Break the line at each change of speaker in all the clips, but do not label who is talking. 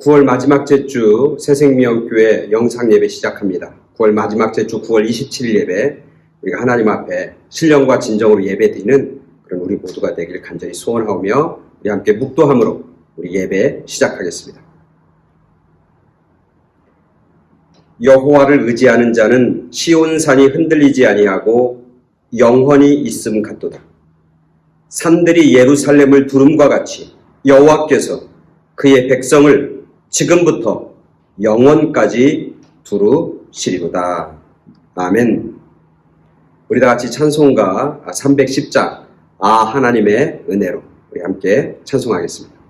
9월 마지막 제주 새생명교회 영상 예배 시작합니다. 9월 마지막 제주 9월 27일 예배, 우리가 하나님 앞에 신령과 진정으로 예배드리는 그런 우리 모두가 되길 간절히 소원하오며 우리 함께 묵도함으로 우리 예배 시작하겠습니다. 여호와를 의지하는 자는 시온산이 흔들리지 아니하고 영원히 있음 같도다. 산들이 예루살렘을 두름과 같이 여호와께서 그의 백성을 지금부터 영원까지 두루시리로다. 아멘. 우리 다 같이 찬송가 310장 하나님의 은혜로 우리 함께 찬송하겠습니다.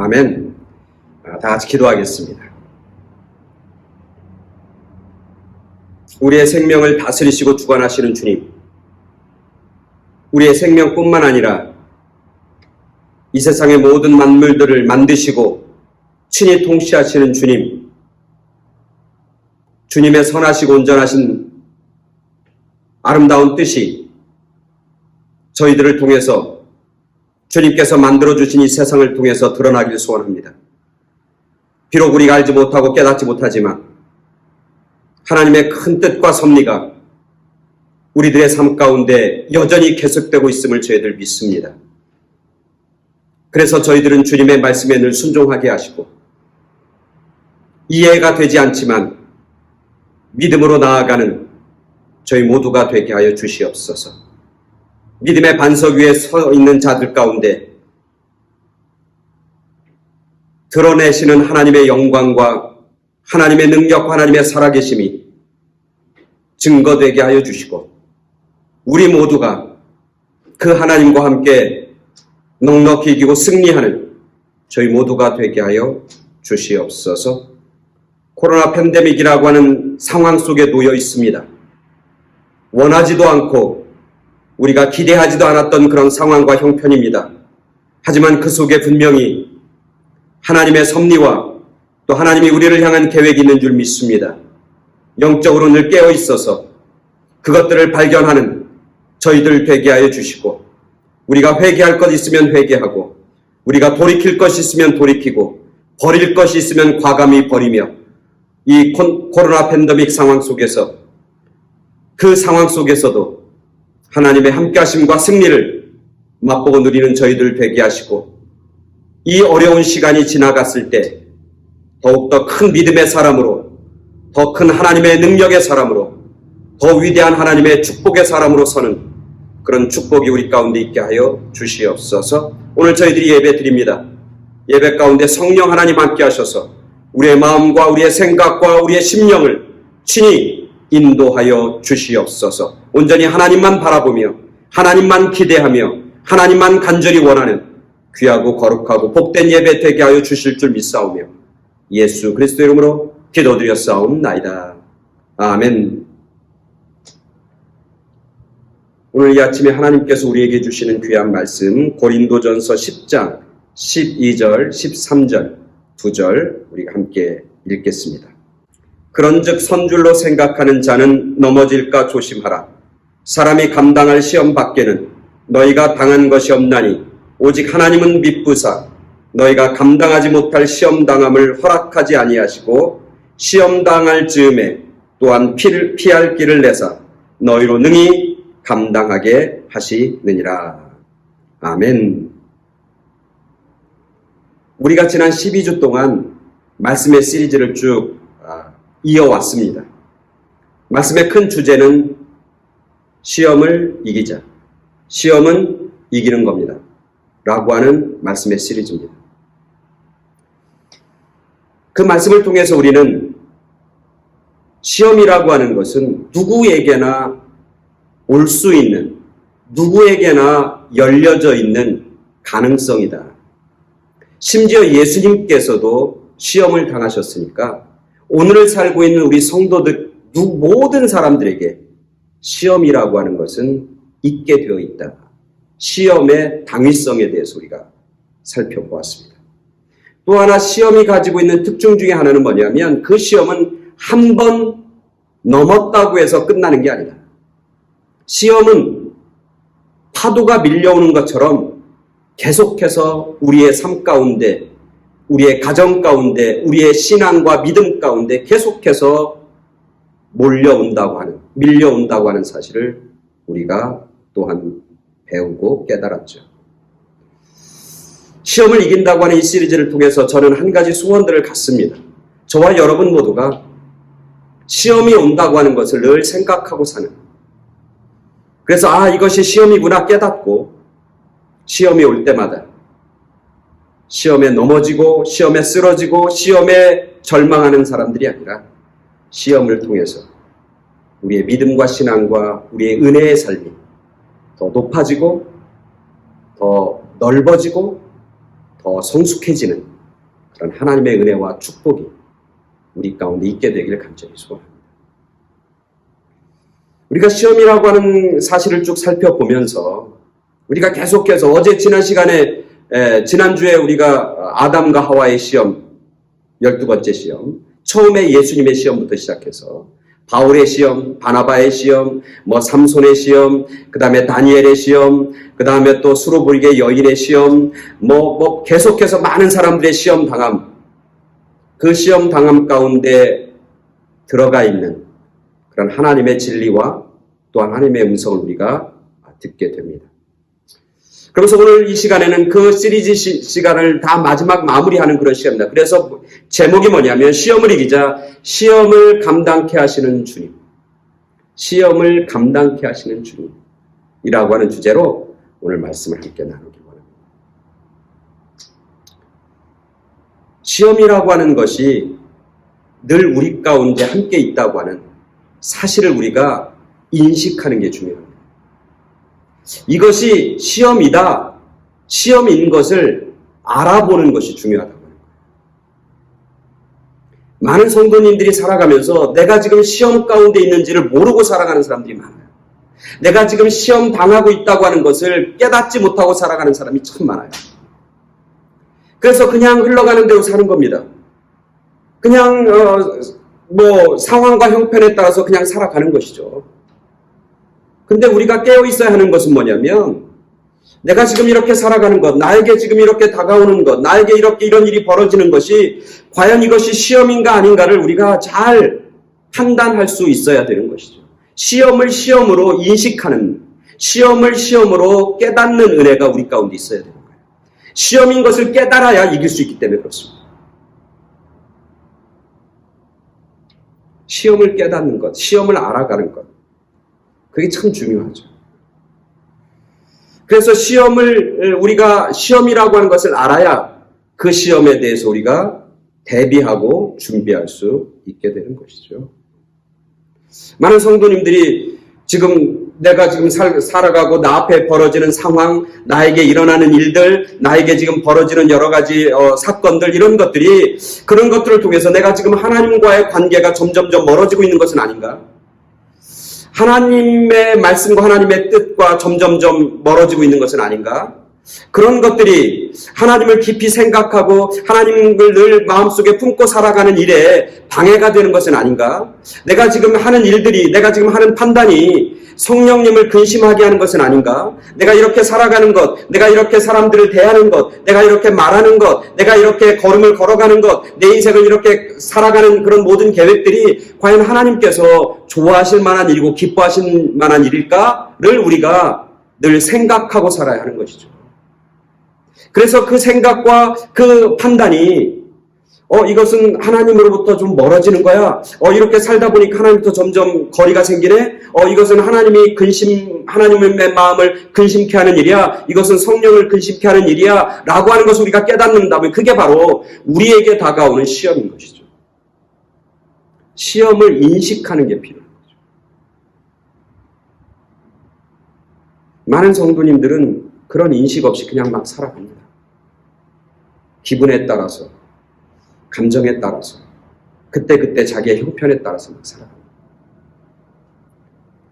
아멘. 다 같이 기도하겠습니다. 우리의 생명을 다스리시고 주관하시는 주님, 우리의 생명뿐만 아니라 이 세상의 모든 만물들을 만드시고 친히 통치하시는 주님, 주님의 선하시고 온전하신 아름다운 뜻이 저희들을 통해서 주님께서 만들어주신 이 세상을 통해서 드러나기를 소원합니다. 비록 우리가 알지 못하고 깨닫지 못하지만 하나님의 큰 뜻과 섭리가 우리들의 삶 가운데 여전히 계속되고 있음을 저희들 믿습니다. 그래서 저희들은 주님의 말씀에 늘 순종하게 하시고 이해가 되지 않지만 믿음으로 나아가는 저희 모두가 되게 하여 주시옵소서. 믿음의 반석 위에 서 있는 자들 가운데 드러내시는 하나님의 영광과 하나님의 능력과 하나님의 살아계심이 증거되게 하여 주시고 우리 모두가 그 하나님과 함께 넉넉히 이기고 승리하는 저희 모두가 되게 하여 주시옵소서. 코로나 팬데믹이라고 하는 상황 속에 놓여 있습니다. 원하지도 않고 우리가 기대하지도 않았던 그런 상황과 형편입니다. 하지만 그 속에 분명히 하나님의 섭리와 또 하나님이 우리를 향한 계획이 있는 줄 믿습니다. 영적으로 늘 깨어 있어서 그것들을 발견하는 저희들 되게 하여 주시고 우리가 회개할 것 있으면 회개하고 우리가 돌이킬 것이 있으면 돌이키고 버릴 것이 있으면 과감히 버리며 이 코로나 팬데믹 상황 속에서 그 상황 속에서도 하나님의 함께하심과 승리를 맛보고 누리는 저희들 되게 하시고 이 어려운 시간이 지나갔을 때 더욱더 큰 믿음의 사람으로 더 큰 하나님의 능력의 사람으로 더 위대한 하나님의 축복의 사람으로 서는 그런 축복이 우리 가운데 있게 하여 주시옵소서. 오늘 저희들이 예배 드립니다. 예배 가운데 성령 하나님 함께 하셔서 우리의 마음과 우리의 생각과 우리의 심령을 친히 인도하여 주시옵소서. 온전히 하나님만 바라보며 하나님만 기대하며 하나님만 간절히 원하는 귀하고 거룩하고 복된 예배 되게 하여 주실 줄 믿사오며 예수 그리스도 이름으로 기도드렸사옵나이다. 아멘. 오늘 이 아침에 하나님께서 우리에게 주시는 귀한 말씀 고린도전서 10장 12절 13절 2절 우리가 함께 읽겠습니다. 그런즉 선줄로 생각하는 자는 넘어질까 조심하라. 사람이 감당할 시험 밖에는 너희가 당한 것이 없나니 오직 하나님은 미쁘사 너희가 감당하지 못할 시험 당함을 허락하지 아니하시고 시험 당할 즈음에 또한 피할 길을 내사 너희로 능히 감당하게 하시느니라. 아멘. 우리가 지난 12주 동안 말씀의 시리즈를 쭉 이어왔습니다. 말씀의 큰 주제는 시험을 이기자. 시험은 이기는 겁니다. 라고 하는 말씀의 시리즈입니다. 그 말씀을 통해서 우리는 시험이라고 하는 것은 누구에게나 올 수 있는, 누구에게나 열려져 있는 가능성이다. 심지어 예수님께서도 시험을 당하셨으니까 오늘을 살고 있는 우리 성도들 모든 사람들에게 시험이라고 하는 것은 있게 되어 있다. 시험의 당위성에 대해서 우리가 살펴보았습니다. 또 하나 시험이 가지고 있는 특징 중에 하나는 뭐냐면 그 시험은 한 번 넘었다고 해서 끝나는 게 아니다. 시험은 파도가 밀려오는 것처럼 계속해서 우리의 삶 가운데, 우리의 가정 가운데, 우리의 신앙과 믿음 가운데 계속해서 밀려온다고 하는 사실을 우리가 또한 배우고 깨달았죠. 시험을 이긴다고 하는 이 시리즈를 통해서 저는 한 가지 소원들을 갖습니다. 저와 여러분 모두가 시험이 온다고 하는 것을 늘 생각하고 사는, 그래서 이것이 시험이구나 깨닫고 시험이 올 때마다 시험에 넘어지고 시험에 쓰러지고 시험에 절망하는 사람들이 아니라 시험을 통해서 우리의 믿음과 신앙과 우리의 은혜의 삶이 더 높아지고 더 넓어지고 더 성숙해지는 그런 하나님의 은혜와 축복이 우리 가운데 있게 되기를 간절히 소원합니다. 우리가 시험이라고 하는 사실을 쭉 살펴보면서 우리가 계속해서 어제 지난주에 우리가 아담과 하와의 시험, 12번째 시험, 처음에 예수님의 시험부터 시작해서 바울의 시험, 바나바의 시험, 삼손의 시험, 그 다음에 다니엘의 시험, 그 다음에 또 수로보리게 여인의 시험, 계속해서 많은 사람들의 시험 당함, 그 시험 당함 가운데 들어가 있는 그런 하나님의 진리와 또한 하나님의 음성을 우리가 듣게 됩니다. 그래서 오늘 이 시간에는 그 시리즈 시간을 다 마지막 마무리하는 그런 시간입니다. 그래서 제목이 뭐냐면 시험을 이기자 시험을 감당케 하시는 주님. 시험을 감당케 하시는 주님이라고 하는 주제로 오늘 말씀을 함께 나누기 원합니다. 시험이라고 하는 것이 늘 우리 가운데 함께 있다고 하는 사실을 우리가 인식하는 게 중요합니다. 이것이 시험이다, 시험인 것을 알아보는 것이 중요하다고 하는 거예요. 많은 성도님들이 살아가면서 내가 지금 시험 가운데 있는지를 모르고 살아가는 사람들이 많아요. 내가 지금 시험 당하고 있다고 하는 것을 깨닫지 못하고 살아가는 사람이 참 많아요. 그래서 그냥 흘러가는 대로 사는 겁니다. 그냥 상황과 형편에 따라서 그냥 살아가는 것이죠. 근데 우리가 깨어 있어야 하는 것은 뭐냐면 내가 지금 이렇게 살아가는 것, 나에게 지금 이렇게 다가오는 것, 나에게 이렇게 이런 일이 벌어지는 것이 과연 이것이 시험인가 아닌가를 우리가 잘 판단할 수 있어야 되는 것이죠. 시험을 시험으로 인식하는, 시험을 시험으로 깨닫는 은혜가 우리 가운데 있어야 되는 거예요. 시험인 것을 깨달아야 이길 수 있기 때문에 그렇습니다. 시험을 깨닫는 것, 시험을 알아가는 것, 그게 참 중요하죠. 그래서 우리가 시험이라고 하는 것을 알아야 그 시험에 대해서 우리가 대비하고 준비할 수 있게 되는 것이죠. 많은 성도님들이 내가 지금 살아가고 나 앞에 벌어지는 상황, 나에게 일어나는 일들, 나에게 지금 벌어지는 여러 가지 사건들, 이런 것들이 그런 것들을 통해서 내가 지금 하나님과의 관계가 점점점 멀어지고 있는 것은 아닌가? 하나님의 말씀과 하나님의 뜻과 점점점 멀어지고 있는 것은 아닌가? 그런 것들이 하나님을 깊이 생각하고 하나님을 늘 마음속에 품고 살아가는 일에 방해가 되는 것은 아닌가? 내가 지금 하는 일들이, 내가 지금 하는 판단이 성령님을 근심하게 하는 것은 아닌가? 내가 이렇게 살아가는 것, 내가 이렇게 사람들을 대하는 것, 내가 이렇게 말하는 것, 내가 이렇게 걸음을 걸어가는 것, 내 인생을 이렇게 살아가는 그런 모든 계획들이 과연 하나님께서 좋아하실 만한 일이고 기뻐하실 만한 일일까를 우리가 늘 생각하고 살아야 하는 것이죠. 그래서 그 생각과 그 판단이 이것은 하나님으로부터 좀 멀어지는 거야. 이렇게 살다 보니까 하나님부터 점점 거리가 생기네. 이것은 하나님의 마음을 근심케 하는 일이야. 이것은 성령을 근심케 하는 일이야. 라고 하는 것을 우리가 깨닫는다면 그게 바로 우리에게 다가오는 시험인 것이죠. 시험을 인식하는 게 필요한 거죠. 많은 성도님들은 그런 인식 없이 그냥 막 살아갑니다. 기분에 따라서, 감정에 따라서, 그때그때 자기의 형편에 따라서 막 살아갑니다.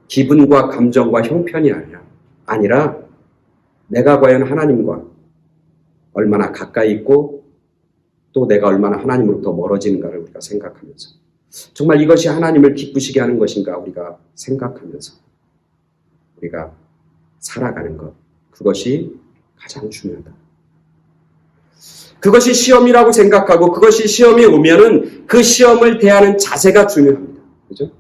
기분과 감정과 형편이 아니라 내가 과연 하나님과 얼마나 가까이 있고 또 내가 얼마나 하나님으로부터 멀어지는가를 우리가 생각하면서 정말 이것이 하나님을 기쁘시게 하는 것인가 우리가 생각하면서 우리가 살아가는 것, 그것이 가장 중요하다. 그것이 시험이라고 생각하고 그것이 시험이 오면은 그 시험을 대하는 자세가 중요합니다. 그죠?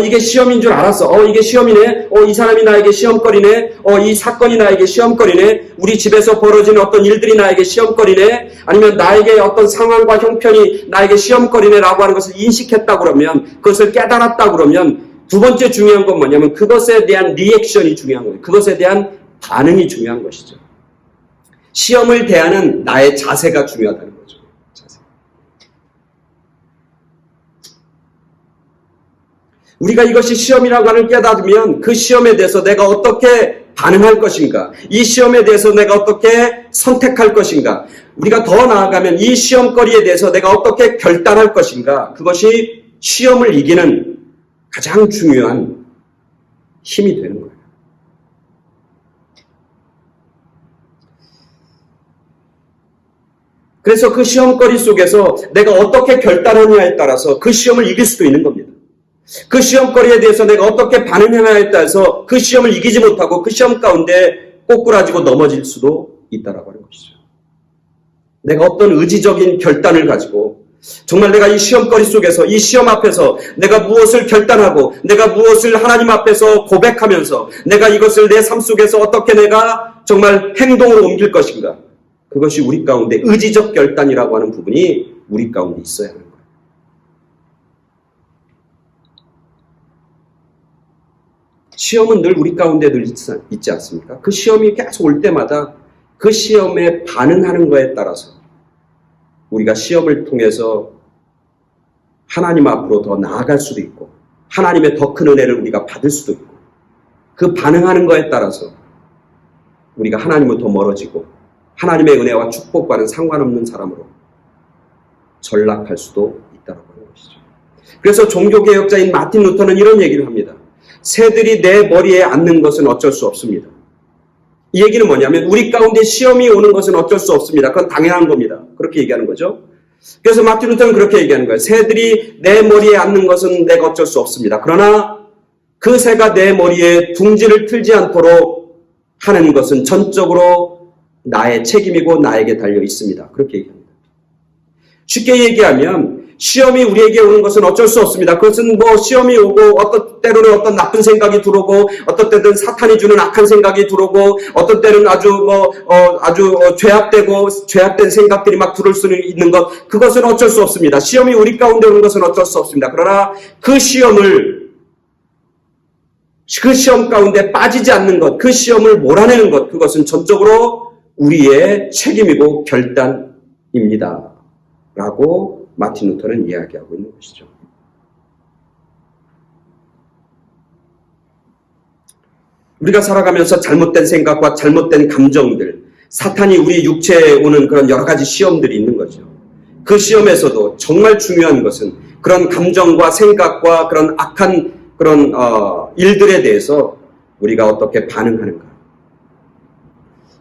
이게 시험인 줄 알았어. 이게 시험이네. 이 사람이 나에게 시험거리네. 이 사건이 나에게 시험거리네. 우리 집에서 벌어지는 어떤 일들이 나에게 시험거리네. 아니면 나에게 어떤 상황과 형편이 나에게 시험거리네 라고 하는 것을 인식했다 그러면, 그것을 깨달았다 그러면 두 번째 중요한 건 뭐냐면 그것에 대한 리액션이 중요한 거예요. 그것에 대한 반응이 중요한 것이죠. 시험을 대하는 나의 자세가 중요하다는 거죠. 자세. 우리가 이것이 시험이라고 하는 깨닫으면 그 시험에 대해서 내가 어떻게 반응할 것인가, 이 시험에 대해서 내가 어떻게 선택할 것인가, 우리가 더 나아가면 이 시험거리에 대해서 내가 어떻게 결단할 것인가, 그것이 시험을 이기는 가장 중요한 힘이 되는 거예요. 그래서 그 시험거리 속에서 내가 어떻게 결단하느냐에 따라서 그 시험을 이길 수도 있는 겁니다. 그 시험거리에 대해서 내가 어떻게 반응하느냐에 따라서 그 시험을 이기지 못하고 그 시험 가운데 꼬꾸라지고 넘어질 수도 있다라고 하는 것이죠. 내가 어떤 의지적인 결단을 가지고 정말 내가 이 시험거리 속에서 이 시험 앞에서 내가 무엇을 결단하고 내가 무엇을 하나님 앞에서 고백하면서 내가 이것을 내 삶 속에서 어떻게 내가 정말 행동으로 옮길 것인가, 그것이 우리 가운데 의지적 결단이라고 하는 부분이 우리 가운데 있어야 하는 거예요. 시험은 늘 우리 가운데 늘 있지 않습니까? 그 시험이 계속 올 때마다 그 시험에 반응하는 거에 따라서 우리가 시험을 통해서 하나님 앞으로 더 나아갈 수도 있고 하나님의 더 큰 은혜를 우리가 받을 수도 있고, 그 반응하는 거에 따라서 우리가 하나님으로부터 멀어지고 하나님의 은혜와 축복과는 상관없는 사람으로 전락할 수도 있다고 하는 것이죠. 그래서 종교개혁자인 마틴 루터는 이런 얘기를 합니다. 새들이 내 머리에 앉는 것은 어쩔 수 없습니다. 이 얘기는 뭐냐면 우리 가운데 시험이 오는 것은 어쩔 수 없습니다. 그건 당연한 겁니다. 그렇게 얘기하는 거죠. 그래서 마틴 루터는 그렇게 얘기하는 거예요. 새들이 내 머리에 앉는 것은 내가 어쩔 수 없습니다. 그러나 그 새가 내 머리에 둥지를 틀지 않도록 하는 것은 전적으로 나의 책임이고 나에게 달려 있습니다. 그렇게 얘기합니다. 쉽게 얘기하면 시험이 우리에게 오는 것은 어쩔 수 없습니다. 그것은 뭐 시험이 오고 어떤 때로는 어떤 나쁜 생각이 들어오고 어떤 때는 사탄이 주는 악한 생각이 들어오고 어떤 때는 아주 죄악된 생각들이 막 들어올 수 있는 것, 그것은 어쩔 수 없습니다. 시험이 우리 가운데 오는 것은 어쩔 수 없습니다. 그러나 그 시험 가운데 빠지지 않는 것, 그 시험을 몰아내는 것, 그것은 전적으로 우리의 책임이고 결단입니다. 라고 마틴 루터는 이야기하고 있는 것이죠. 우리가 살아가면서 잘못된 생각과 잘못된 감정들, 사탄이 우리 육체에 오는 그런 여러 가지 시험들이 있는 거죠. 그 시험에서도 정말 중요한 것은 그런 감정과 생각과 그런 악한 그런 일들에 대해서 우리가 어떻게 반응하는가.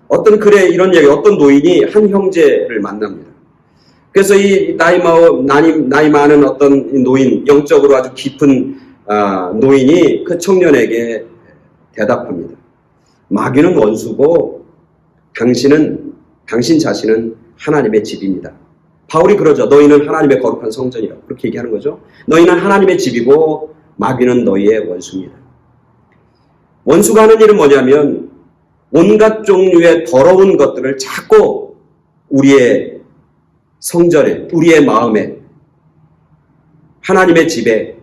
어떤 글에 이런 얘기, 어떤 노인이 한 형제를 만납니다. 그래서 이 나이 많은 어떤 나인, 영적으로 아주 깊은 노인이 그 청년에게 대답합니다. 마귀는 원수고 당신 자신은 하나님의 집입니다. 바울이 그러죠. 너희는 하나님의 거룩한 성전이라고 그렇게 얘기하는 거죠. 너희는 하나님의 집이고 마귀는 너희의 원수입니다. 원수가 하는 일은 뭐냐면 온갖 종류의 더러운 것들을 자꾸 우리의 성전에, 우리의 마음에, 하나님의 집에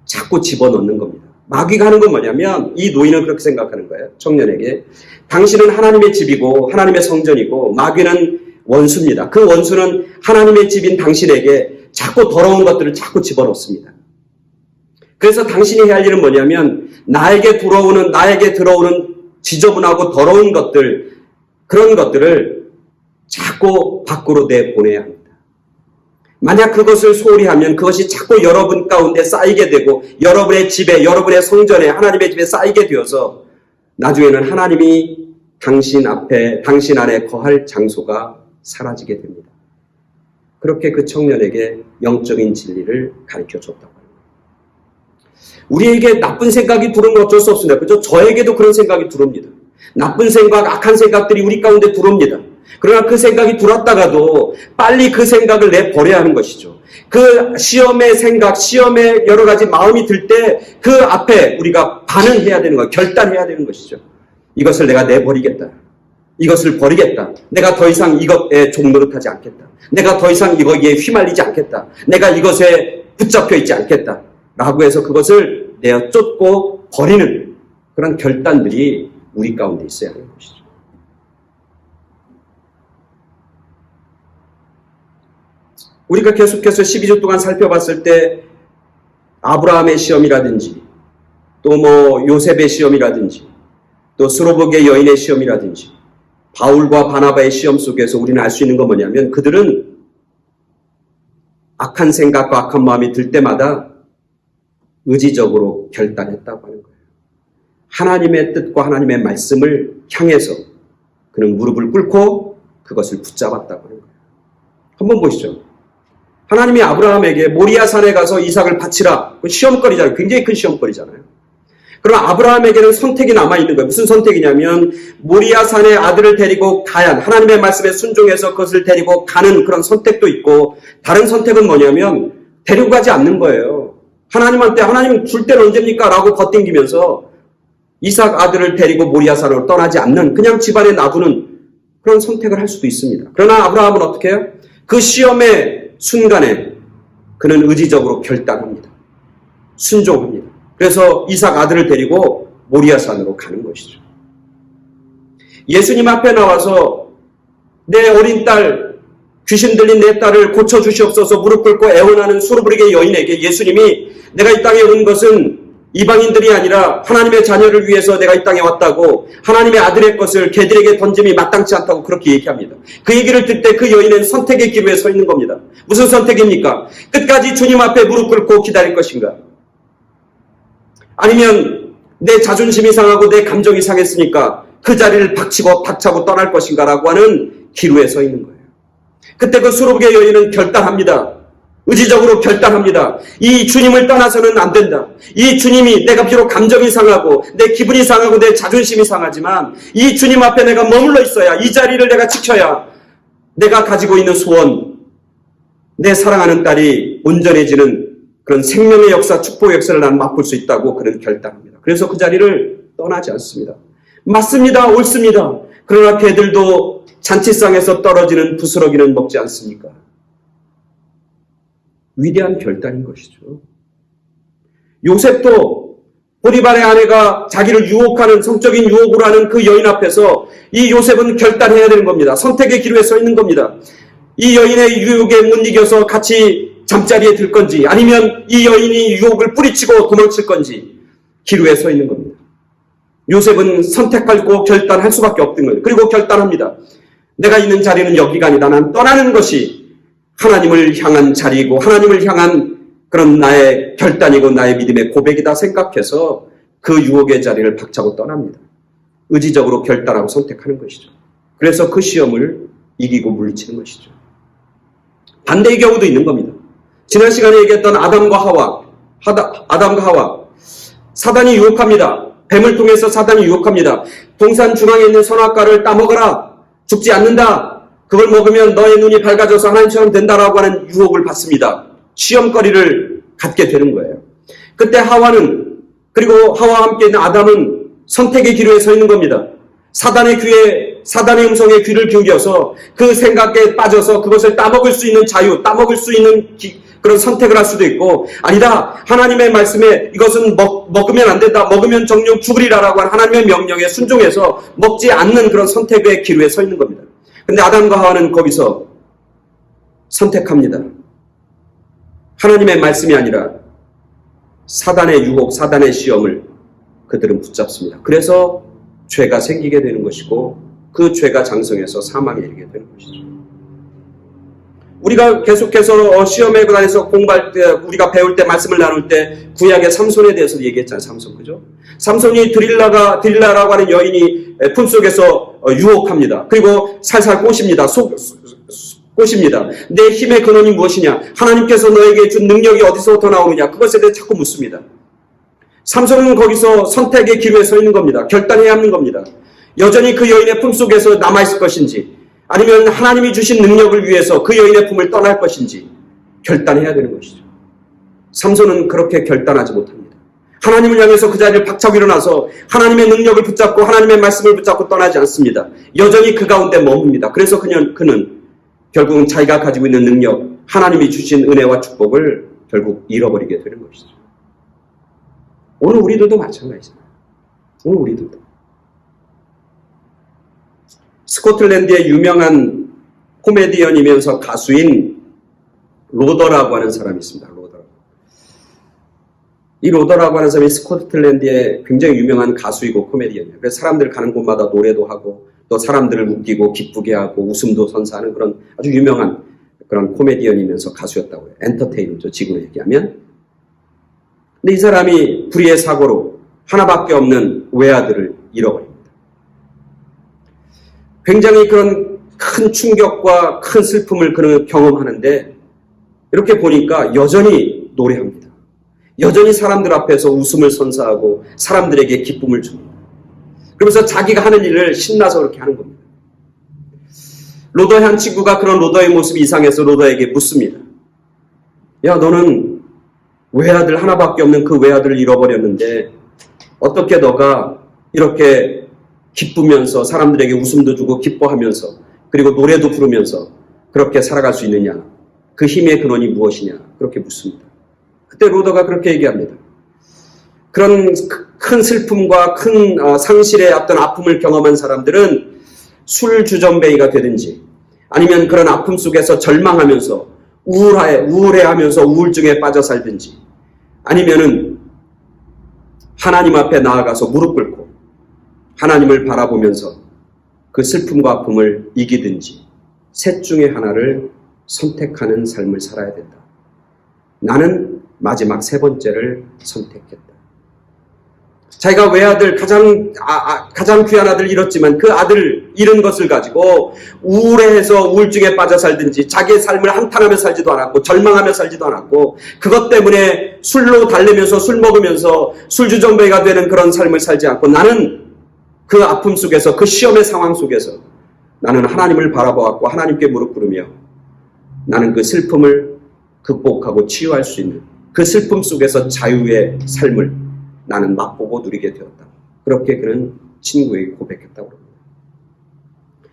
자꾸 집어넣는 겁니다. 마귀가 하는 건 뭐냐면 이 노인은 그렇게 생각하는 거예요. 청년에게. 당신은 하나님의 집이고 하나님의 성전이고 마귀는 원수입니다. 그 원수는 하나님의 집인 당신에게 자꾸 더러운 것들을 자꾸 집어넣습니다. 그래서 당신이 해야 할 일은 뭐냐면 나에게 들어오는 지저분하고 더러운 것들, 그런 것들을 자꾸 밖으로 내보내야 합니다. 만약 그것을 소홀히 하면 그것이 자꾸 여러분 가운데 쌓이게 되고 여러분의 집에, 여러분의 성전에, 하나님의 집에 쌓이게 되어서 나중에는 하나님이 당신 안에 거할 장소가 사라지게 됩니다. 그렇게 그 청년에게 영적인 진리를 가르쳐 줬다고 합니다. 우리에게 나쁜 생각이 들어오면 어쩔 수 없습니다. 그죠? 저에게도 그런 생각이 들어옵니다. 나쁜 생각, 악한 생각들이 우리 가운데 들어옵니다. 그러나 그 생각이 들어왔다가도 빨리 그 생각을 내버려야 하는 것이죠. 그 시험의 생각, 시험의 여러 가지 마음이 들 때 그 앞에 우리가 반응해야 되는 거예요. 결단해야 되는 것이죠. 이것을 내가 내버리겠다. 이것을 버리겠다. 내가 더 이상 이것에 종노릇하지 않겠다. 내가 더 이상 이거에 휘말리지 않겠다. 내가 이것에 붙잡혀 있지 않겠다. 라고 해서 그것을 내어 쫓고 버리는 그런 결단들이 우리 가운데 있어야 하는 것이죠. 우리가 계속해서 12주 동안 살펴봤을 때 아브라함의 시험이라든지 또 요셉의 시험이라든지 또 스로보게 여인의 시험이라든지 바울과 바나바의 시험 속에서 우리는 알 수 있는 건 뭐냐면 그들은 악한 생각과 악한 마음이 들 때마다 의지적으로 결단했다고 하는 거예요. 하나님의 뜻과 하나님의 말씀을 향해서 그는 무릎을 꿇고 그것을 붙잡았다고 하는 거예요. 한번 보시죠. 하나님이 아브라함에게 모리아산에 가서 이삭을 바치라. 시험거리잖아요. 굉장히 큰 시험거리잖아요. 그럼 아브라함에게는 선택이 남아있는 거예요. 무슨 선택이냐면 모리아산의 아들을 데리고 가야 하나님의 말씀에 순종해서 그것을 데리고 가는 그런 선택도 있고, 다른 선택은 뭐냐면 데리고 가지 않는 거예요. 하나님한테 하나님 줄 때는 언제입니까? 라고 버팅기면서 이삭 아들을 데리고 모리아산으로 떠나지 않는, 그냥 집안에 놔두는 그런 선택을 할 수도 있습니다. 그러나 아브라함은 어떻게 해요? 그 시험의 순간에 그는 의지적으로 결단합니다. 순종합니다. 그래서 이삭 아들을 데리고 모리아산으로 가는 것이죠. 예수님 앞에 나와서 내 어린 딸, 귀신 들린 내 딸을 고쳐주시옵소서 무릎 꿇고 애원하는 수르브르게 여인에게 예수님이 내가 이 땅에 온 것은 이방인들이 아니라 하나님의 자녀를 위해서 내가 이 땅에 왔다고, 하나님의 아들의 것을 개들에게 던짐이 마땅치 않다고 그렇게 얘기합니다. 그 얘기를 듣을 때 그 여인은 선택의 기로에 서 있는 겁니다. 무슨 선택입니까? 끝까지 주님 앞에 무릎 꿇고 기다릴 것인가? 아니면 내 자존심이 상하고 내 감정이 상했으니까 그 자리를 박차고 떠날 것인가? 라고 하는 기로에 서 있는 거예요. 그때 그 수르브게 여인은 결단합니다. 의지적으로 결단합니다. 이 주님을 떠나서는 안 된다. 이 주님이, 내가 비록 감정이 상하고 내 기분이 상하고 내 자존심이 상하지만 이 주님 앞에 내가 머물러 있어야, 이 자리를 내가 지켜야 내가 가지고 있는 소원, 내 사랑하는 딸이 온전해지는 그런 생명의 역사, 축복의 역사를 나는 맛볼 수 있다고 그는 결단합니다. 그래서 그 자리를 떠나지 않습니다. 맞습니다. 옳습니다. 그러나 개들도 잔치상에서 떨어지는 부스러기는 먹지 않습니까? 위대한 결단인 것이죠. 요셉도 보디발의 아내가 자기를 유혹하는, 성적인 유혹으로 하는 그 여인 앞에서 이 요셉은 결단해야 되는 겁니다. 선택의 기로에 서 있는 겁니다. 이 여인의 유혹에 못 이겨서 같이 잠자리에 들 건지, 아니면 이 여인이 유혹을 뿌리치고 도망칠 건지 기로에 서 있는 겁니다. 요셉은 선택하고 결단할 수밖에 없던 거예요. 그리고 결단합니다. 내가 있는 자리는 여기가 아니다. 난 떠나는 것이 하나님을 향한 자리이고 하나님을 향한 그런 나의 결단이고 나의 믿음의 고백이다 생각해서 그 유혹의 자리를 박차고 떠납니다. 의지적으로 결단하고 선택하는 것이죠. 그래서 그 시험을 이기고 물리치는 것이죠. 반대의 경우도 있는 겁니다. 지난 시간에 얘기했던 아담과 하와. 사단이 유혹합니다. 뱀을 통해서 사단이 유혹합니다. 동산 중앙에 있는 선악과를 따먹어라. 죽지 않는다. 그걸 먹으면 너의 눈이 밝아져서 하나님처럼 된다라고 하는 유혹을 받습니다. 시험거리를 갖게 되는 거예요. 그때 하와는, 그리고 하와와 함께 있는 아담은 선택의 기로에 서 있는 겁니다. 사단의 음성에 귀를 기울여서 그 생각에 빠져서 그것을 따먹을 수 있는 자유, 따먹을 수 있는 그런 선택을 할 수도 있고, 아니다, 하나님의 말씀에 이것은 먹으면 안 된다, 먹으면 정녕 죽으리라라고 하는 하나님의 명령에 순종해서 먹지 않는 그런 선택의 기로에 서 있는 겁니다. 근데 아담과 하와는 거기서 선택합니다. 하나님의 말씀이 아니라 사단의 유혹, 사단의 시험을 그들은 붙잡습니다. 그래서 죄가 생기게 되는 것이고 그 죄가 장성해서 사망에 이르게 되는 것이죠. 우리가 계속해서 시험에 관해서 공부할 때, 우리가 배울 때, 말씀을 나눌 때 구약의 삼손에 대해서 얘기했잖아요. 삼손, 그죠? 삼손이 드릴라라고 하는 여인이 품속에서 유혹합니다. 그리고 살살 꼬십니다. 꼬십니다. 내 힘의 근원이 무엇이냐? 하나님께서 너에게 준 능력이 어디서부터 나오느냐? 그것에 대해 자꾸 묻습니다. 삼손은 거기서 선택의 기로에 서 있는 겁니다. 결단해야 하는 겁니다. 여전히 그 여인의 품속에서 남아있을 것인지, 아니면 하나님이 주신 능력을 위해서 그 여인의 품을 떠날 것인지 결단해야 되는 것이죠. 삼손은 그렇게 결단하지 못합니다. 하나님을 향해서 그 자리를 박차고 일어나서 하나님의 능력을 붙잡고 하나님의 말씀을 붙잡고 떠나지 않습니다. 여전히 그 가운데 머뭅니다. 그래서 그는 결국은 자기가 가지고 있는 능력, 하나님이 주신 은혜와 축복을 결국 잃어버리게 되는 것이죠. 오늘 우리들도 마찬가지입니다. 오늘 우리들도. 스코틀랜드의 유명한 코미디언이면서 가수인 로더라고 하는 사람이 있습니다. 이 로더라고 하는 사람이 스코틀랜드의 굉장히 유명한 가수이고 코미디언이에요. 그래서 사람들 가는 곳마다 노래도 하고 또 사람들을 웃기고 기쁘게 하고 웃음도 선사하는 그런 아주 유명한 그런 코미디언이면서 가수였다고 해요. 엔터테이너죠, 지금으로 얘기하면. 근데 이 사람이 불의의 사고로 하나밖에 없는 외아들을 잃어버립니다. 굉장히 그런 큰 충격과 큰 슬픔을 그는 경험하는데 이렇게 보니까 여전히 노래합니다. 여전히 사람들 앞에서 웃음을 선사하고 사람들에게 기쁨을 줍니다. 그러면서 자기가 하는 일을 신나서 그렇게 하는 겁니다. 로더의 한 친구가 그런 로더의 모습이 이상해서 로더에게 묻습니다. 야, 너는 외아들 하나밖에 없는 그 외아들을 잃어버렸는데 어떻게 너가 이렇게 기쁘면서 사람들에게 웃음도 주고 기뻐하면서 그리고 노래도 부르면서 그렇게 살아갈 수 있느냐? 그 힘의 근원이 무엇이냐? 그렇게 묻습니다. 그때 로더가 그렇게 얘기합니다. 그런 큰 슬픔과 큰 상실의 어떤 아픔을 경험한 사람들은 술 주전뱅이가 되든지 아니면 그런 아픔 속에서 절망하면서 우울해하면서 우울증에 빠져 살든지 아니면은 하나님 앞에 나아가서 무릎 꿇고 하나님을 바라보면서 그 슬픔과 아픔을 이기든지 셋 중에 하나를 선택하는 삶을 살아야 된다. 나는 마지막 세 번째를 선택했다. 자기가 외아들 가장 귀한 아들 잃었지만 그 아들 잃은 것을 가지고 우울해해서 우울증에 빠져 살든지 자기의 삶을 한탄하며 살지도 않았고 절망하며 살지도 않았고 그것 때문에 술로 달래면서 술 먹으면서 술주정뱅이가 되는 그런 삶을 살지 않고 나는 그 아픔 속에서 그 시험의 상황 속에서 나는 하나님을 바라보았고 하나님께 무릎 꿇으며 나는 그 슬픔을 극복하고 치유할 수 있는 그 슬픔 속에서 자유의 삶을 나는 맛보고 누리게 되었다. 그렇게 그는 친구에게 고백했다고 합니다.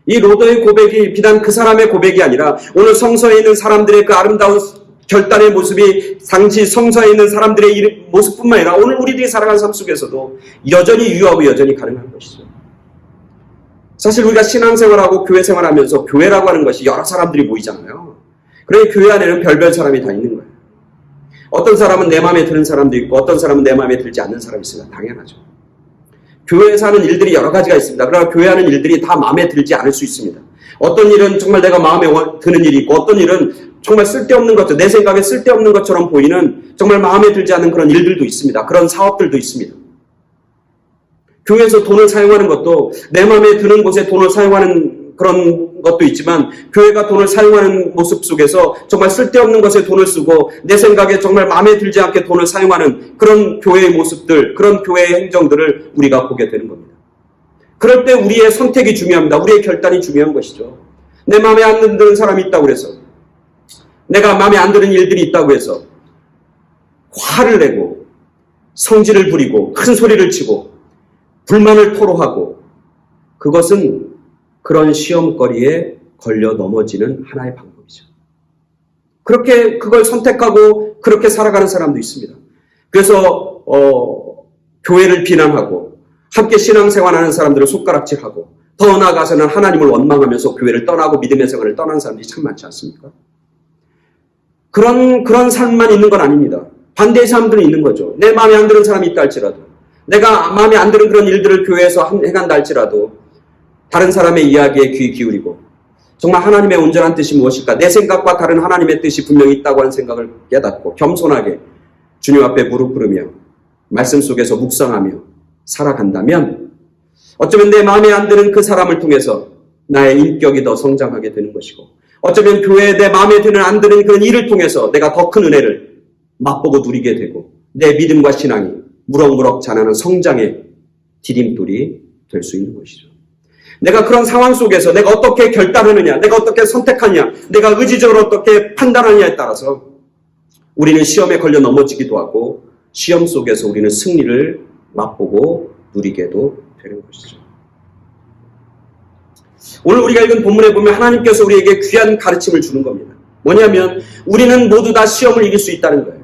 이 로더의 고백이 비단 그 사람의 고백이 아니라 오늘 성서에 있는 사람들의 그 아름다운 결단의 모습이 당시 성서에 있는 사람들의 모습뿐만 아니라 오늘 우리들이 살아가는 삶 속에서도 여전히 유효하고 여전히 가능한 것이죠. 사실 우리가 신앙생활하고 교회생활하면서 교회라고 하는 것이 여러 사람들이 모이잖아요. 그러니 교회 안에는 별별 사람이 다 있는 거예요. 어떤 사람은 내 마음에 드는 사람도 있고 어떤 사람은 내 마음에 들지 않는 사람이 있습니다. 당연하죠. 교회에서 하는 일들이 여러 가지가 있습니다. 그러나 교회 하는 일들이 다 마음에 들지 않을 수 있습니다. 어떤 일은 정말 내가 마음에 드는 일이 있고 어떤 일은 정말 쓸데없는 것처럼 내 생각에 쓸데없는 것처럼 보이는 정말 마음에 들지 않는 그런 일들도 있습니다. 그런 사업들도 있습니다. 교회에서 돈을 사용하는 것도 내 마음에 드는 곳에 돈을 사용하는 그런 것도 있지만 교회가 돈을 사용하는 모습 속에서 정말 쓸데없는 것에 돈을 쓰고 내 생각에 정말 마음에 들지 않게 돈을 사용하는 그런 교회의 모습들, 그런 교회의 행정들을 우리가 보게 되는 겁니다. 그럴 때 우리의 선택이 중요합니다. 우리의 결단이 중요한 것이죠. 내 마음에 안 드는 사람이 있다고 해서 내가 마음에 안 드는 일들이 있다고 해서 화를 내고 성질을 부리고 큰 소리를 치고 불만을 토로하고 그것은 그런 시험거리에 걸려 넘어지는 하나의 방법이죠. 그렇게 그걸 선택하고 그렇게 살아가는 사람도 있습니다. 그래서 교회를 비난하고 함께 신앙생활하는 사람들을 손가락질하고 더 나아가서는 하나님을 원망하면서 교회를 떠나고 믿음의 생활을 떠난 사람들이 참 많지 않습니까? 그런 삶만 있는 건 아닙니다. 반대의 사람들은 있는 거죠. 내 마음에 안 드는 사람이 있다 할지라도 내가 마음에 안 드는 그런 일들을 교회에서 행한다 할지라도 다른 사람의 이야기에 귀 기울이고 정말 하나님의 온전한 뜻이 무엇일까? 내 생각과 다른 하나님의 뜻이 분명히 있다고 하는 생각을 깨닫고 겸손하게 주님 앞에 무릎 꿇으며 말씀 속에서 묵상하며 살아간다면 어쩌면 내 마음에 안 드는 그 사람을 통해서 나의 인격이 더 성장하게 되는 것이고 어쩌면 교회에 내 마음에 드는 안 드는 그런 일을 통해서 내가 더 큰 은혜를 맛보고 누리게 되고 내 믿음과 신앙이 무럭무럭 자라는 성장의 디딤돌이 될 수 있는 것이죠. 내가 그런 상황 속에서 내가 어떻게 결단하느냐, 내가 어떻게 선택하느냐, 내가 의지적으로 어떻게 판단하느냐에 따라서 우리는 시험에 걸려 넘어지기도 하고 시험 속에서 우리는 승리를 맛보고 누리게도 되는 것이죠. 오늘 우리가 읽은 본문에 보면 하나님께서 우리에게 귀한 가르침을 주는 겁니다. 뭐냐면 우리는 모두 다 시험을 이길 수 있다는 거예요.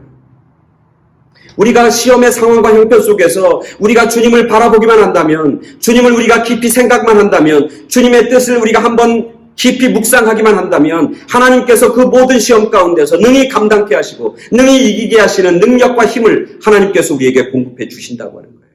우리가 시험의 상황과 형편 속에서 우리가 주님을 바라보기만 한다면, 주님을 우리가 깊이 생각만 한다면, 주님의 뜻을 우리가 한번 깊이 묵상하기만 한다면 하나님께서 그 모든 시험 가운데서 능히 감당케 하시고 능히 이기게 하시는 능력과 힘을 하나님께서 우리에게 공급해 주신다고 하는 거예요.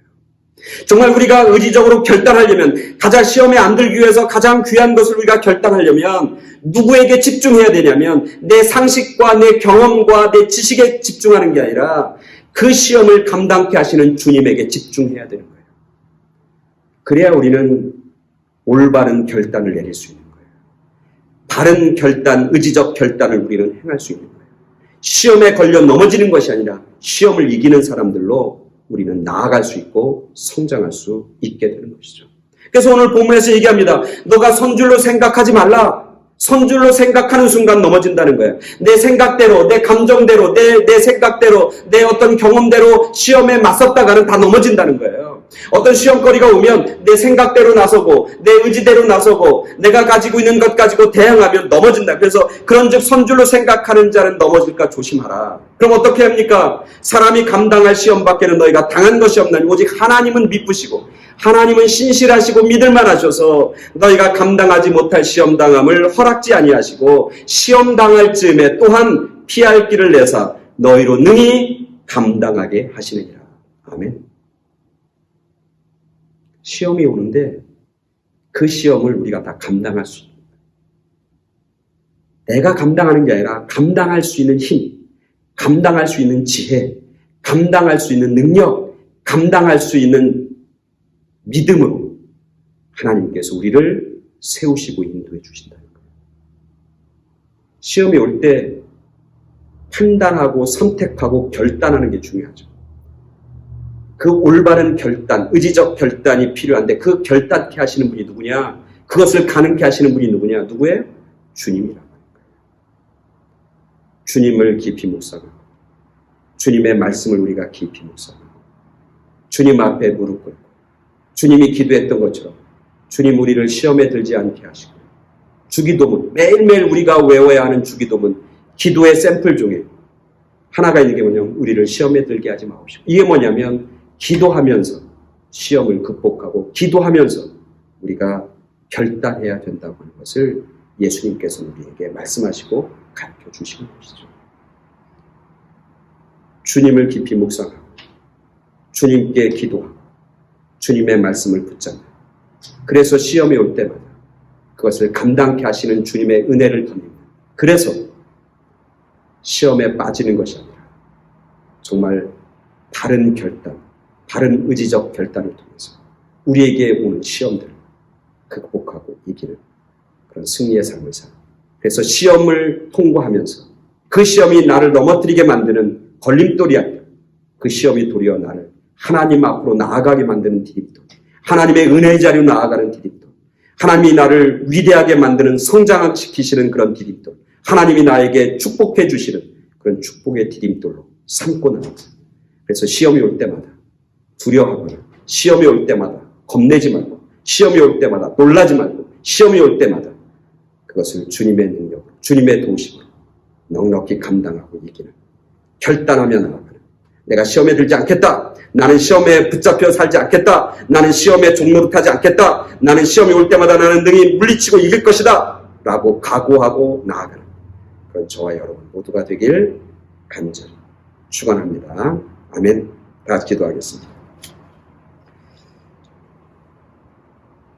정말 우리가 의지적으로 결단하려면 가장 시험에 안 들기 위해서 가장 귀한 것을 우리가 결단하려면 누구에게 집중해야 되냐면 내 상식과 내 경험과 내 지식에 집중하는 게 아니라 그 시험을 감당케 하시는 주님에게 집중해야 되는 거예요. 그래야 우리는 올바른 결단을 내릴 수 있는 거예요. 바른 결단, 의지적 결단을 우리는 행할 수 있는 거예요. 시험에 걸려 넘어지는 것이 아니라 시험을 이기는 사람들로 우리는 나아갈 수 있고 성장할 수 있게 되는 것이죠. 그래서 오늘 본문에서 얘기합니다. 너가 선줄로 생각하지 말라. 선줄로 생각하는 순간 넘어진다는 거예요. 내 생각대로, 내 감정대로, 내 생각대로, 내 어떤 경험대로 시험에 맞섰다가는 다 넘어진다는 거예요. 어떤 시험거리가 오면 내 생각대로 나서고 내 의지대로 나서고 내가 가지고 있는 것 가지고 대항하면 넘어진다. 그래서 그런즉 선줄로 생각하는 자는 넘어질까 조심하라. 그럼 어떻게 합니까? 사람이 감당할 시험 밖에는 너희가 당한 것이 없나니 오직 하나님은 미쁘시고 하나님은 신실하시고 믿을만 하셔서 너희가 감당하지 못할 시험당함을 허락지 아니하시고 시험당할 즈음에 또한 피할 길을 내사 너희로 능히 감당하게 하시느니라. 아멘. 시험이 오는데 그 시험을 우리가 다 감당할 수 있는 거예요. 내가 감당하는 게 아니라 감당할 수 있는 힘, 감당할 수 있는 지혜, 감당할 수 있는 능력, 감당할 수 있는 믿음으로 하나님께서 우리를 세우시고 인도해 주신다는 거예요. 시험이 올 때 판단하고 선택하고 결단하는 게 중요하죠. 그 올바른 결단, 의지적 결단이 필요한데 그 결단케 하시는 분이 누구냐? 그것을 가능케 하시는 분이 누구냐? 누구예요? 주님이라고 하는 거예요. 주님을 깊이 묵상하고 주님의 말씀을 우리가 깊이 묵상하고 주님 앞에 무릎 꿇고 주님이 기도했던 것처럼 주님 우리를 시험에 들지 않게 하시고 주기도문, 매일매일 우리가 외워야 하는 주기도문, 기도의 샘플 중에 하나가 있는 게 뭐냐면 우리를 시험에 들게 하지 마옵시고, 이게 뭐냐면 기도하면서 시험을 극복하고 기도하면서 우리가 결단해야 된다고 하는 것을 예수님께서는 우리에게 말씀하시고 가르쳐 주시는 것이죠. 주님을 깊이 묵상하고 주님께 기도하고 주님의 말씀을 붙잡는, 그래서 시험이 올 때마다 그것을 감당케 하시는 주님의 은혜를 덧입는, 그래서 시험에 빠지는 것이 아니라 정말 바른 결단, 바른 의지적 결단을 통해서 우리에게 오는 시험들을 극복하고 이기는 그런 승리의 삶을 사는, 그래서 시험을 통과하면서 그 시험이 나를 넘어뜨리게 만드는 걸림돌이 아니라 그 시험이 도리어 나를 하나님 앞으로 나아가게 만드는 디딤돌, 하나님의 은혜의 자리로 나아가는 디딤돌, 하나님이 나를 위대하게 만드는 성장시키시는 그런 디딤돌, 하나님이 나에게 축복해 주시는 그런 축복의 디딤돌로 삼고 나갑니다. 그래서 시험이 올 때마다 두려워하거나 시험이 올 때마다 겁내지 말고 시험이 올 때마다 놀라지 말고 시험이 올 때마다 그것을 주님의 능력으로 주님의 도우심으로 넉넉히 감당하고 이기는, 결단하며 나아가는, 내가 시험에 들지 않겠다, 나는 시험에 붙잡혀 살지 않겠다, 나는 시험에 종노릇하지 않겠다, 나는 시험이 올 때마다 나는 능히 물리치고 이길 것이다 라고 각오하고 나아가는 그런 저와 여러분 모두가 되길 간절히 축원합니다. 아멘. 다 같이 기도하겠습니다.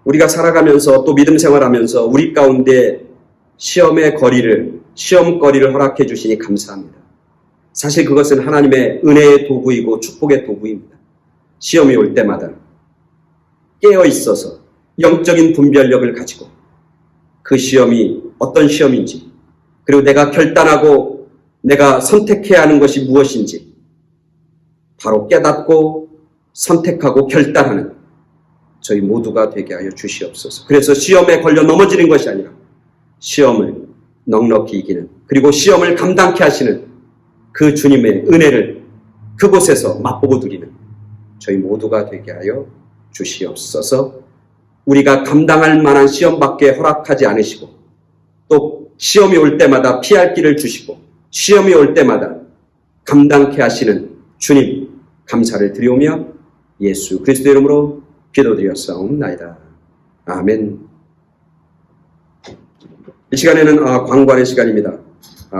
우리가 살아가면서 또 믿음 생활하면서 우리 가운데 시험거리를 허락해 주시니 감사합니다. 사실 그것은 하나님의 은혜의 도구이고 축복의 도구입니다. 시험이 올 때마다 깨어 있어서 영적인 분별력을 가지고 그 시험이 어떤 시험인지, 그리고 내가 결단하고 내가 선택해야 하는 것이 무엇인지 바로 깨닫고 선택하고 결단하는 저희 모두가 되게 하여 주시옵소서. 그래서 시험에 걸려 넘어지는 것이 아니라 시험을 넉넉히 이기는, 그리고 시험을 감당케 하시는 그 주님의 은혜를 그곳에서 맛보고 누리는 저희 모두가 되게 하여 주시옵소서. 우리가 감당할 만한 시험밖에 허락하지 않으시고 또 시험이 올 때마다 피할 길을 주시고 시험이 올 때마다 감당케 하시는 주님 감사를 드리오며 예수 그리스도의 이름으로 기도드렸사옵나이다. 아멘. 이 시간에는 광고하는 시간입니다.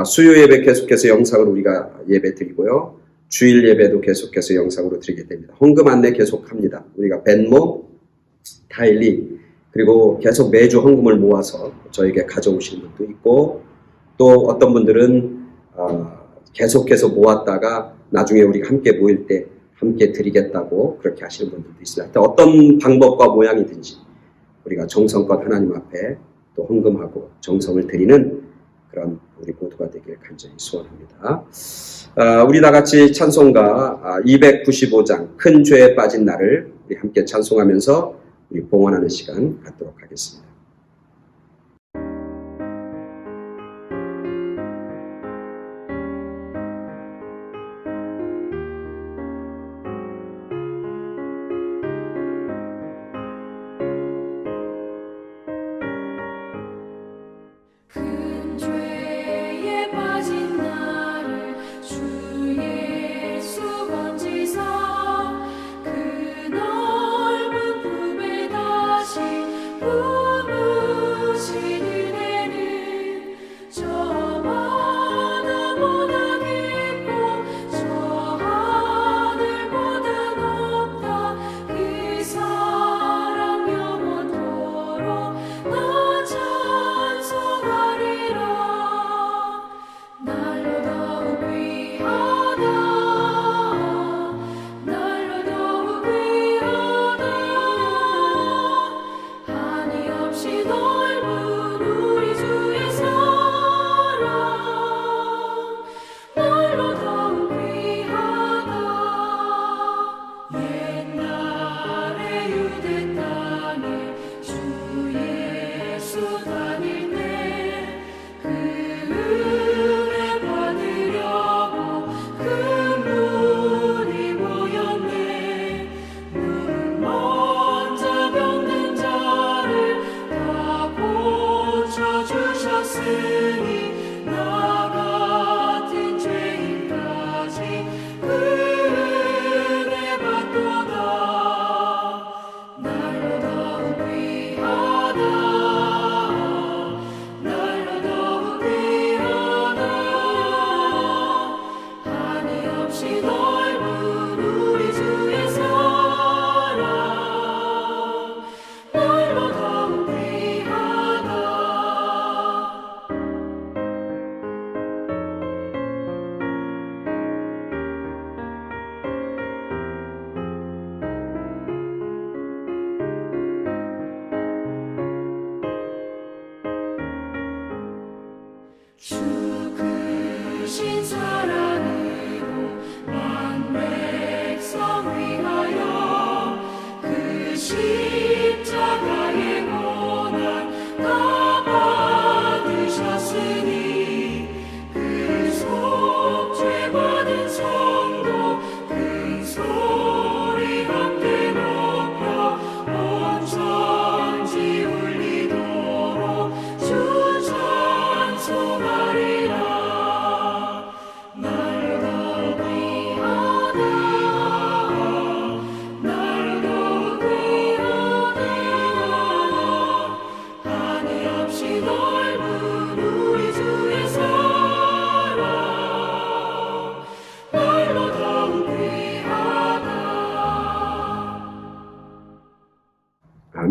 수요 예배 계속해서 영상으로 우리가 예배 드리고요. 주일 예배도 계속해서 영상으로 드리게 됩니다. 헌금 안내 계속합니다. 우리가 벤모, 타일리, 그리고 계속 매주 헌금을 모아서 저에게 가져오시는 분도 있고, 또 어떤 분들은 계속해서 모았다가 나중에 우리가 함께 모일 때 함께 드리겠다고 그렇게 하시는 분들도 있습니다. 어떤 방법과 모양이든지 우리가 정성껏 하나님 앞에 또 헌금하고 정성을 드리는 그런 우리 모두가 되길 간절히 소원합니다. 우리 다 같이 찬송가 295장 큰 죄에 빠진 나를 우리 함께 찬송하면서 우리 봉헌하는 시간 갖도록 하겠습니다.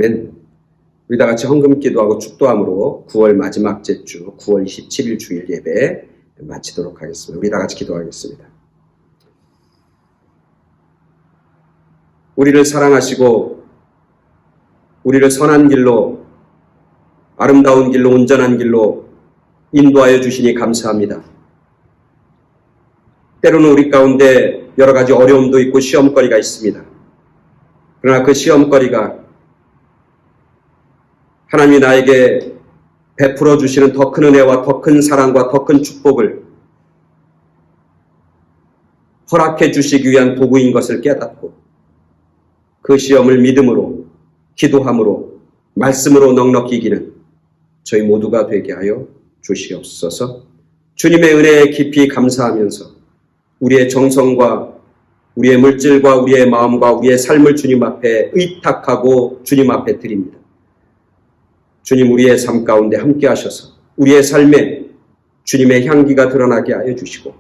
아멘. 우리 다 같이 헌금 기도하고 축도함으로 9월 마지막 주 9월 27일 주일 예배 마치도록 하겠습니다. 우리 다 같이 기도하겠습니다. 우리를 사랑하시고 우리를 선한 길로 아름다운 길로 온전한 길로 인도하여 주시니 감사합니다. 때로는 우리 가운데 여러 가지 어려움도 있고 시험거리가 있습니다. 그러나 그 시험거리가 하나님이 나에게 베풀어 주시는 더 큰 은혜와 더 큰 사랑과 더 큰 축복을 허락해 주시기 위한 도구인 것을 깨닫고 그 시험을 믿음으로 기도함으로 말씀으로 넉넉히 이기는 저희 모두가 되게 하여 주시옵소서. 주님의 은혜에 깊이 감사하면서 우리의 정성과 우리의 물질과 우리의 마음과 우리의 삶을 주님 앞에 의탁하고 주님 앞에 드립니다. 주님, 우리의 삶 가운데 함께 하셔서 우리의 삶에 주님의 향기가 드러나게 하여 주시고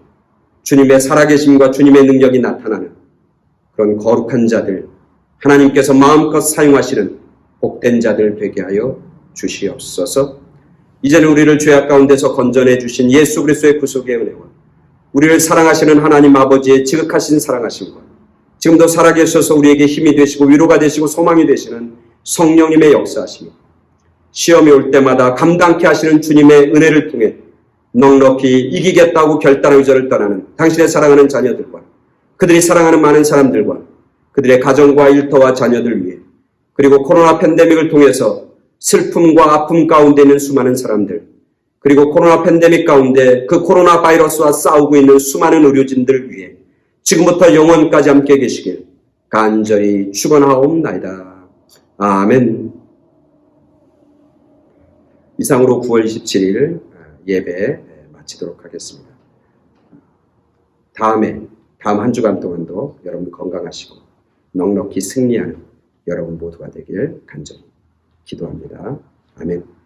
주님의 살아계심과 주님의 능력이 나타나는 그런 거룩한 자들, 하나님께서 마음껏 사용하시는 복된 자들 되게 하여 주시옵소서. 이제는 우리를 죄악 가운데서 건져내 주신 예수 그리스도의 구속의 은혜와 우리를 사랑하시는 하나님 아버지의 지극하신 사랑하심과 지금도 살아계셔서 우리에게 힘이 되시고 위로가 되시고 소망이 되시는 성령님의 역사하심이 시험이 올 때마다 감당케 하시는 주님의 은혜를 통해 넉넉히 이기겠다고 결단한 의절을 떠나는 당신의 사랑하는 자녀들과 그들이 사랑하는 많은 사람들과 그들의 가정과 일터와 자녀들 위해 그리고 코로나 팬데믹을 통해서 슬픔과 아픔 가운데 있는 수많은 사람들 그리고 코로나 팬데믹 가운데 그 코로나 바이러스와 싸우고 있는 수많은 의료진들 위해 지금부터 영원까지 함께 계시길 간절히 축원하옵나이다. 아멘. 이상으로 9월 27일 예배 마치도록 하겠습니다. 다음 한 주간 동안도 여러분 건강하시고 넉넉히 승리하는 여러분 모두가 되길 간절히 기도합니다. 아멘.